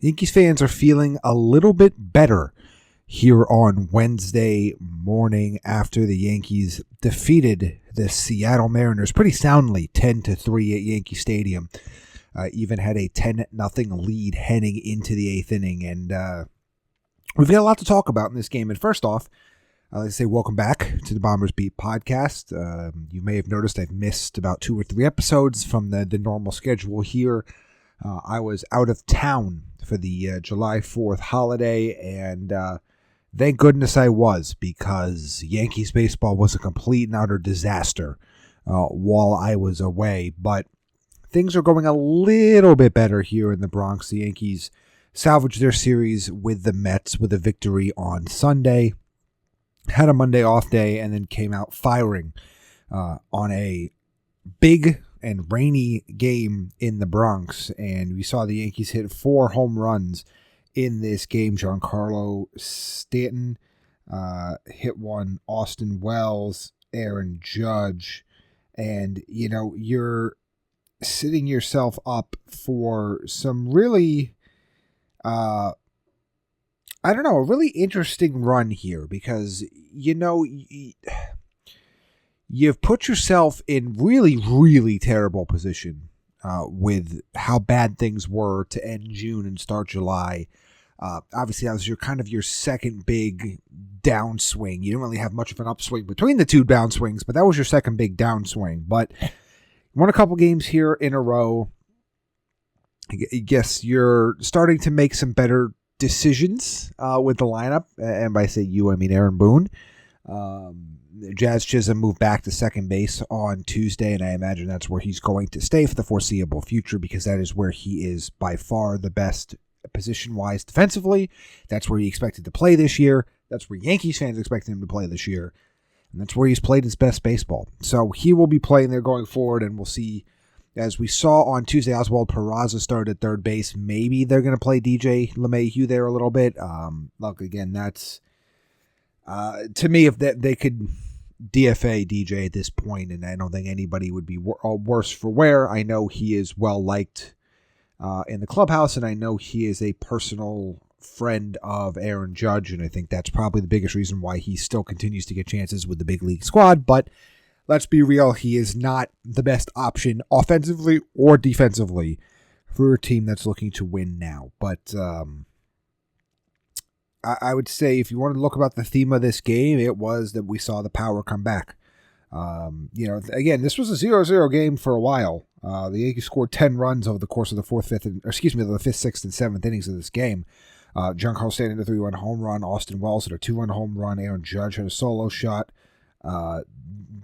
Yankees fans are feeling a little bit better here on Wednesday morning after the Yankees defeated the Seattle Mariners pretty soundly 10-3 at Yankee Stadium. Even had a 10-0 lead heading into the eighth inning. And we've got a lot to talk about in this game. And first off, I'd like to say welcome back to the Bombers Beat podcast. You may have noticed I've missed about 2 or 3 episodes from the normal schedule here. I was out of town for the July 4th holiday, and thank goodness I was, because Yankees baseball was a complete and utter disaster while I was away. But things are going a little bit better here in the Bronx. The Yankees salvaged their series with the Mets with a victory on Sunday, had a Monday off day, and then came out firing on a big and rainy game in the Bronx. And we saw the Yankees hit 4 home runs in this game. Giancarlo Stanton hit one, Austin Wells, Aaron Judge. And, you know, you're setting yourself up for some really, a really interesting run here, because, you know, you've put yourself in really, really terrible position with how bad things were to end June and start July. Obviously, that was your second big downswing. You didn't really have much of an upswing between the 2 downswings, but that was your second big downswing. But you won a couple games here in a row. I guess you're starting to make some better decisions with the lineup. And by say you, I mean Aaron Boone. Jazz Chisholm moved back to second base on Tuesday, and I imagine that's where he's going to stay for the foreseeable future, because that is where he is by far the best position-wise defensively. That's where he expected to play this year. That's where Yankees fans expected him to play this year. And that's where he's played his best baseball. So he will be playing there going forward, and we'll see. As we saw on Tuesday, Oswald Peraza started at third base. Maybe they're going to play DJ LeMahieu there a little bit. Look, again, that's... to me, if they could DFA DJ at this point, and I don't think anybody would be worse for wear. I know he is well liked in the clubhouse, and I know he is a personal friend of Aaron Judge, and I think that's probably the biggest reason why he still continues to get chances with the big league squad. But let's be real, he is not the best option offensively or defensively for a team that's looking to win now. But I would say, if you want to look about the theme of this game, it was that we saw the power come back. Again, this was a 0-0 game for a while. The Yankees scored 10 runs over the course of the 5th, 6th, and 7th innings of this game. Giancarlo Stanton hit a 3-run home run. Austin Wells hit a 2-run home run. Aaron Judge had a solo shot.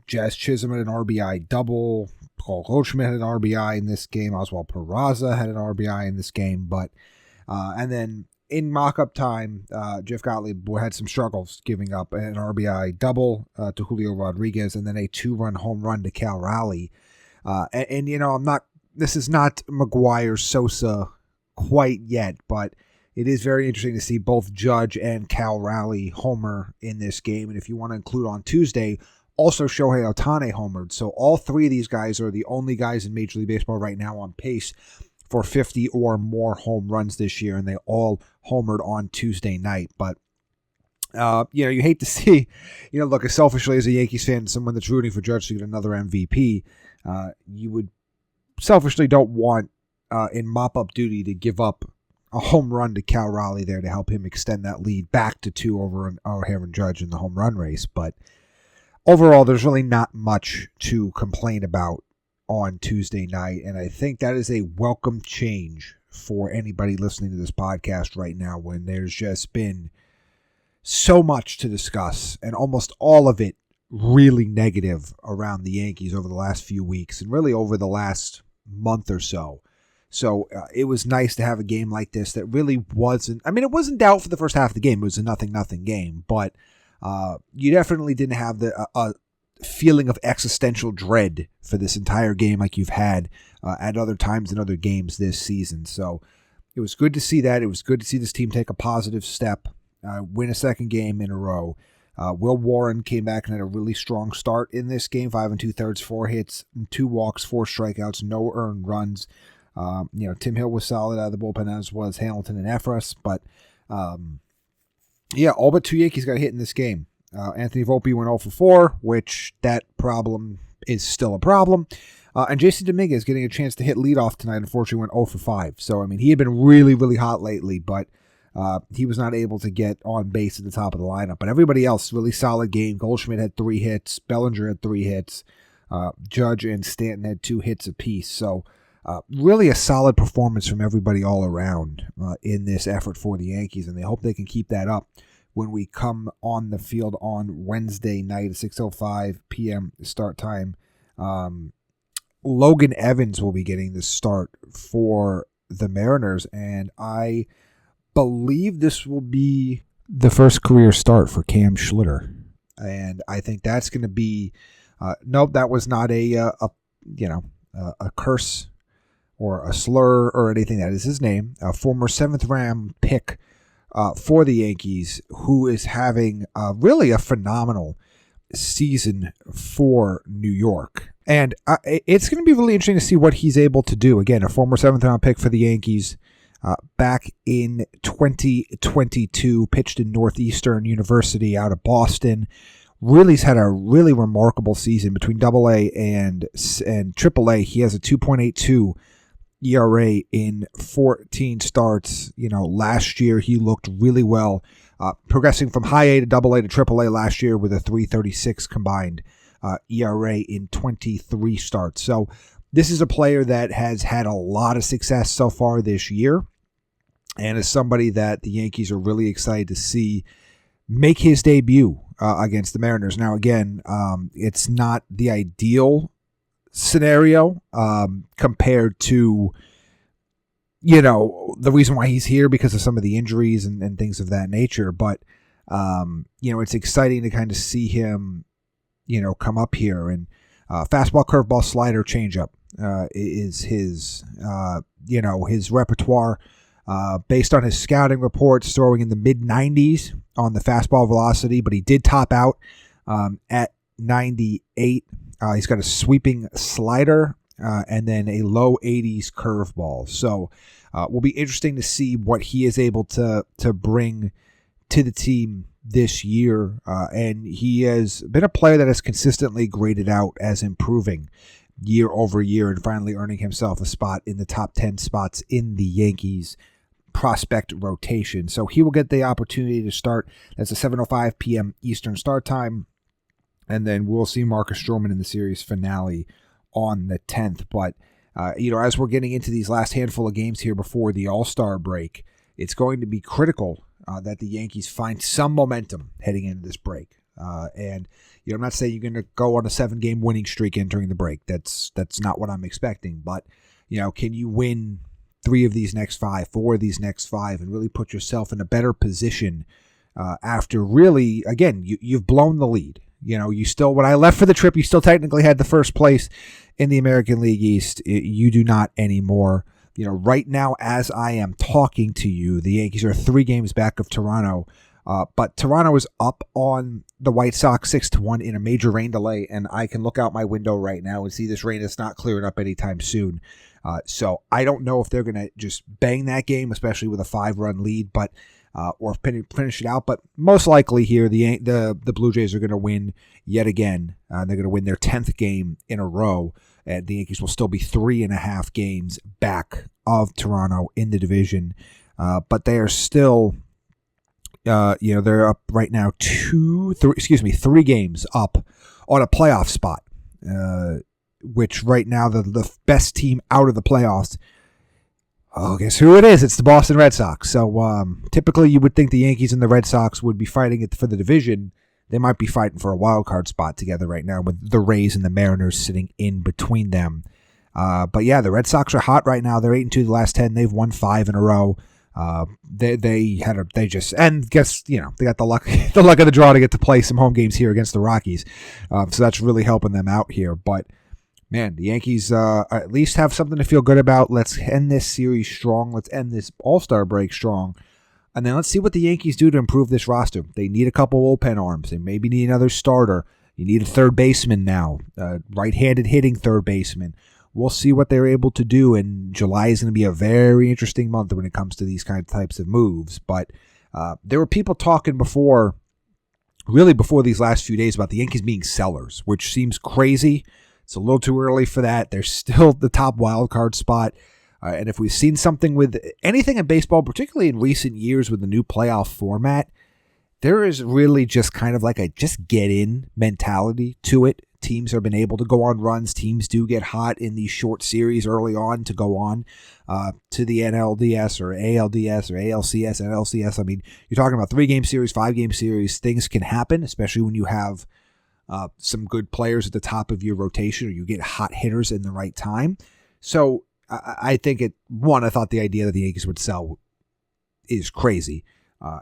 Jazz Chisholm had an RBI double. Paul Goldschmidt had an RBI in this game. Oswald Peraza had an RBI in this game. And then in mock-up time, Jeff Gottlieb had some struggles giving up an RBI double to Julio Rodriguez, and then a 2-run home run to Cal Raleigh. This is not McGuire Sosa quite yet, but it is very interesting to see both Judge and Cal Raleigh homer in this game. And if you want to include on Tuesday, also Shohei Ohtani homered. So all 3 of these guys are the only guys in Major League Baseball right now on pace for 50 or more home runs this year, and they all homered on Tuesday night. But, you hate to see, look, selfishly as a Yankees fan, someone that's rooting for Judge to get another MVP, you would selfishly don't want in mop-up duty to give up a home run to Cal Raleigh there to help him extend that lead back to 2 over Aaron Judge in the home run race. But overall, there's really not much to complain about on Tuesday night, and I think that is a welcome change for anybody listening to this podcast right now, when there's just been so much to discuss, and almost all of it really negative around the Yankees over the last few weeks, and really over the last month or so. So it was nice to have a game like this that really wasn't, it wasn't doubt for the first half of the game. It was a 0-0 game, but you definitely didn't have the feeling of existential dread for this entire game like you've had at other times in other games this season. So it was good to see that. It was good to see this team take a positive step, win a second game in a row. Will Warren came back and had a really strong start in this game. 5 2/3, 4 hits, 2 walks, 4 strikeouts, no earned runs. Tim Hill was solid out of the bullpen, as was Hamilton and Efros, but yeah, all but 2 Yankees got hit in this game. Anthony Volpe went 0 for 4, which that problem is still a problem. And Jason Dominguez getting a chance to hit leadoff tonight, unfortunately went 0 for 5. So, I mean, he had been really, really hot lately, but he was not able to get on base at the top of the lineup. But everybody else, really solid game. Goldschmidt had 3 hits. Bellinger had 3 hits. Judge and Stanton had 2 hits apiece. So, really a solid performance from everybody all around in this effort for the Yankees, and they hope they can keep that up when we come on the field on Wednesday night at 6:05 p.m. start time. Logan Evans will be getting the start for the Mariners, and I believe this will be the first career start for Cam Schlitter, and I think that's going to be nope, that was not a curse or a slur or anything. That is his name, a former 7th round pick for the Yankees, who is having really a phenomenal season for New York. And it's going to be really interesting to see what he's able to do. Again, a former 7th round pick for the Yankees back in 2022, pitched in Northeastern University out of Boston. Really's had a really remarkable season between AA and AAA. He has a 2.82 ERA in 14 starts. Last year he looked really well, progressing from high A to AA to AAA last year with a 3.36 combined ERA in 23 starts. So this is a player that has had a lot of success so far this year, and is somebody that the Yankees are really excited to see make his debut against the Mariners. Now, again, it's not the ideal scenario compared to the reason why he's here, because of some of the injuries and things of that nature, but it's exciting to kind of see him come up here. And fastball, curveball, slider, changeup is his his repertoire, based on his scouting reports, throwing in the mid 90s on the fastball velocity, but he did top out at 98. He's got a sweeping slider and then a low 80s curveball. So will be interesting to see what he is able to bring to the team this year. And he has been a player that has consistently graded out as improving year over year and finally earning himself a spot in the top 10 spots in the Yankees prospect rotation. So he will get the opportunity to start. That's a 7:05 p.m. Eastern start time. And then we'll see Marcus Stroman in the series finale on the 10th. But, as we're getting into these last handful of games here before the All-Star break, it's going to be critical that the Yankees find some momentum heading into this break. And I'm not saying you're going to go on a 7-game winning streak entering the break. That's not what I'm expecting. But, can you win 3 of these next 5, 4 of these next 5, and really put yourself in a better position after really, again, you've blown the lead. You still, when I left for the trip, you still technically had the first place in the American League East. You do not anymore. Right now, as I am talking to you, the Yankees are 3 games back of Toronto. But Toronto is up on the White Sox 6-1 in a major rain delay, and I can look out my window right now and see this rain is not clearing up anytime soon. So I don't know if they're going to just bang that game, especially with a 5-run lead, but or finish it out. But most likely here, the Blue Jays are going to win yet again. They're going to win their 10th game in a row, and the Yankees will still be 3.5 games back of Toronto in the division. But they are still, they're up right now 3 games up on a playoff spot, which right now the best team out of the playoffs. Oh, guess who it is? It's the Boston Red Sox. So typically you would think the Yankees and the Red Sox would be fighting it for the division. They might be fighting for a wild card spot together right now with the Rays and the Mariners sitting in between them. But yeah, the Red Sox are hot right now. They're 8-2 the last 10. They've won 5 in a row. They got the luck of the draw to get to play some home games here against the Rockies. So that's really helping them out here. But man, the Yankees at least have something to feel good about. Let's end this series strong. Let's end this All-Star break strong. And then let's see what the Yankees do to improve this roster. They need a couple bullpen arms. They maybe need another starter. You need a third baseman now, right-handed hitting third baseman. we'll see what they're able to do. And July is going to be a very interesting month when it comes to these kind of types of moves. But there were people talking before these last few days about the Yankees being sellers, which seems crazy. It's a little too early for that. They're still the top wild card spot. And if we've seen something with anything in baseball, particularly in recent years with the new playoff format, there is really just kind of like a just get in mentality to it. Teams have been able to go on runs. Teams do get hot in these short series early on to go on to the NLDS or ALDS or ALCS, NLCS. I mean, you're talking about 3-game series, 5-game series. Things can happen, especially when you have some good players at the top of your rotation or you get hot hitters in the right time. So I think I thought the idea that the Yankees would sell is crazy.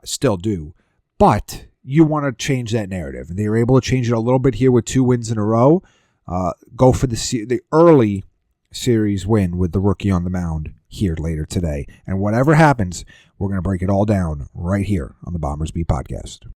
Still do. But you want to change that narrative. And they were able to change it a little bit here with 2 wins in a row. Go for the early series win with the rookie on the mound here later today. And whatever happens, we're going to break it all down right here on the Bombers Beat Podcast.